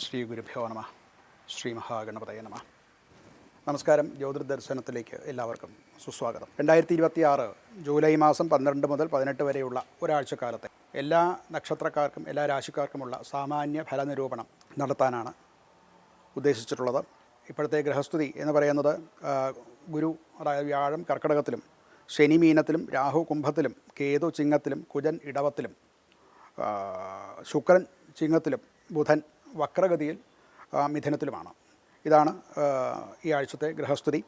ശ്രീ ഗുരുഭ്യോ നമ. ശ്രീ മഹാഗണപതയ നമ. നമസ്കാരം. ജ്യോതിർദർശനത്തിലേക്ക് എല്ലാവർക്കും സുസ്വാഗതം. 2026 ജൂലൈ മാസം 12 മുതൽ 18 വരെയുള്ള ഒരാഴ്ചക്കാലത്തെ എല്ലാ നക്ഷത്രക്കാർക്കും എല്ലാ രാശിക്കാർക്കുമുള്ള സാമാന്യ ഫലനിരൂപണം നടത്താനാണ് ഉദ്ദേശിച്ചിട്ടുള്ളത്. ഇപ്പോഴത്തെ ഗ്രഹസ്ഥിതി എന്ന് പറയുന്നത് ഗുരു അതായത് വ്യാഴം കർക്കിടകത്തിലും, ശനി മീനത്തിലും, രാഹു കുംഭത്തിലും, കേതു ചിങ്ങത്തിലും, കുജൻ ഇടവത്തിലും, ശുക്രൻ ചിങ്ങത്തിലും, ബുധൻ വക്രഗതിയിൽ മിഥുനത്തിലുമാണ്. ഇതാണ് ഈ ആഴ്ചത്തെ ഗ്രഹസ്ഥിതി.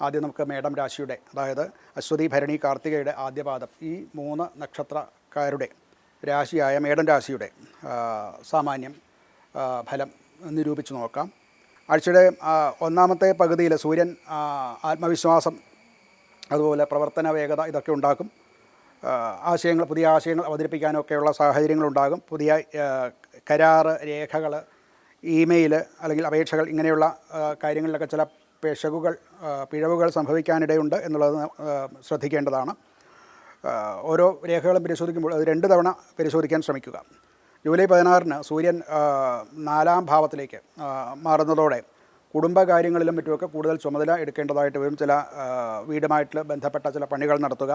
ആദ്യം നമുക്ക് മേടം രാശിയുടെ, അതായത് അശ്വതി ഭരണി കാർത്തികയുടെ ആദ്യപാദം, ഈ 3 നക്ഷത്രക്കാരുടെ രാശിയായ മേടം രാശിയുടെ സാമാന്യം ഫലം നിരൂപിച്ച് നോക്കാം. ആഴ്ചയുടെ ഒന്നാമത്തെ പകുതിയിൽ സൂര്യൻ ആത്മവിശ്വാസം, അതുപോലെ പ്രവർത്തന വേഗത ഇതൊക്കെ ഉണ്ടാക്കും. പുതിയ ആശയങ്ങൾ അവതരിപ്പിക്കാനൊക്കെയുള്ള സാഹചര്യങ്ങളുണ്ടാകും. പുതിയ കരാറ്, രേഖകൾ, ഇമെയിൽ അല്ലെങ്കിൽ അപേക്ഷകൾ, ഇങ്ങനെയുള്ള കാര്യങ്ങളിലൊക്കെ ചില പിഴവുകൾ സംഭവിക്കാനിടയുണ്ട് എന്നുള്ളത് ശ്രദ്ധിക്കേണ്ടതാണ്. ഓരോ രേഖകളും പരിശോധിക്കുമ്പോൾ അത് 2 തവണ പരിശോധിക്കാൻ ശ്രമിക്കുക. ജൂലൈ 16 സൂര്യൻ 4-ാം ഭാവത്തിലേക്ക് മാറുന്നതോടെ കുടുംബകാര്യങ്ങളിലും മറ്റുമൊക്കെ കൂടുതൽ ചുമതല എടുക്കേണ്ടതായിട്ട് വരും. ചില വീടുമായിട്ട് ബന്ധപ്പെട്ട ചില പണികൾ നടത്തുക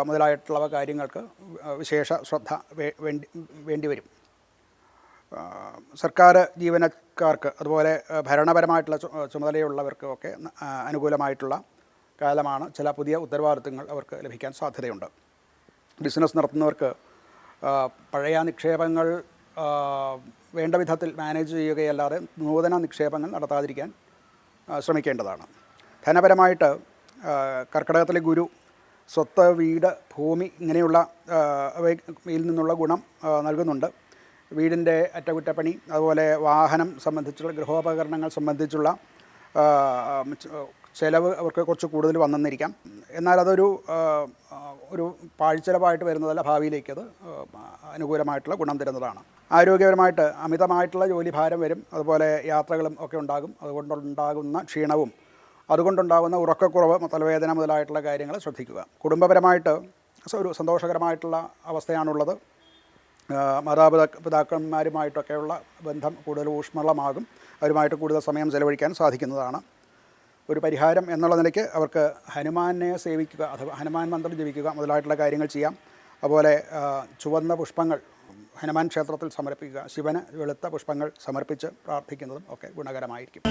മുതലായിട്ടുള്ള കാര്യങ്ങൾക്ക് വിശേഷ ശ്രദ്ധ വേണ്ടിവരും. സർക്കാർ ജീവനക്കാർക്ക്, അതുപോലെ ഭരണപരമായിട്ടുള്ള ചുമതലയുള്ളവർക്കൊക്കെ അനുകൂലമായിട്ടുള്ള കാലമാണ്. ചില പുതിയ ഉത്തരവാദിത്തങ്ങൾ അവർക്ക് ലഭിക്കാൻ സാധ്യതയുണ്ട്. ബിസിനസ് നടത്തുന്നവർക്ക് പഴയ നിക്ഷേപങ്ങൾ വേണ്ട വിധത്തിൽ മാനേജ് ചെയ്യുകയല്ലാതെ നൂതന നിക്ഷേപങ്ങൾ നടത്താതിരിക്കാൻ ശ്രമിക്കേണ്ടതാണ്. ധനപരമായിട്ട് കർക്കിടകത്തിലെ ഗുരു സ്വത്ത്, വീട്, ഭൂമി ഇങ്ങനെയുള്ള അവയിൽ നിന്നുള്ള ഗുണം നൽകുന്നുണ്ട്. വീടിൻ്റെ അറ്റകുറ്റപ്പണി, അതുപോലെ വാഹനം സംബന്ധിച്ചുള്ള ഗൃഹോപകരണങ്ങൾ സംബന്ധിച്ചുള്ള ചിലവ് അവർക്ക് കുറച്ച് കൂടുതൽ വന്നെന്നിരിക്കാം. എന്നാൽ അതൊരു പാഴ്ചെലവായിട്ട് വരുന്നതല്ല, ഭാവിയിലേക്ക് അത് അനുകൂലമായിട്ടുള്ള ഗുണം തരുന്നതാണ്. ആരോഗ്യപരമായിട്ട് അമിതമായിട്ടുള്ള ജോലിഭാരം വരും, അതുപോലെ യാത്രകളും ഒക്കെ ഉണ്ടാകും. അതുകൊണ്ടുണ്ടാകുന്ന ക്ഷീണവും അതുകൊണ്ടുണ്ടാകുന്ന ഉറക്കക്കുറവ്, തലവേദന മുതലായിട്ടുള്ള കാര്യങ്ങൾ ശ്രദ്ധിക്കുക. കുടുംബപരമായിട്ട് ഒരു സന്തോഷകരമായിട്ടുള്ള അവസ്ഥയാണുള്ളത്. മാതാപിതാക്കന്മാരുമായിട്ടൊക്കെയുള്ള ബന്ധം കൂടുതൽ ഊഷ്മളമാകും. അവരുമായിട്ട് കൂടുതൽ സമയം ചെലവഴിക്കാൻ സാധിക്കുന്നതാണ്. ഒരു പരിഹാരം എന്നുള്ള നിലയ്ക്ക് അവർക്ക് ഹനുമാനെ സേവിക്കുക, അഥവാ ഹനുമാൻ മന്ത്രം ജപിക്കുക മുതലായിട്ടുള്ള കാര്യങ്ങൾ ചെയ്യാം. അതുപോലെ ചുവന്ന പുഷ്പങ്ങൾ ഹനുമാൻ ക്ഷേത്രത്തിൽ സമർപ്പിക്കുക, ശിവന് വെളുത്ത പുഷ്പങ്ങൾ സമർപ്പിച്ച് പ്രാർത്ഥിക്കുന്നതും ഒക്കെ ഗുണകരമായിരിക്കും.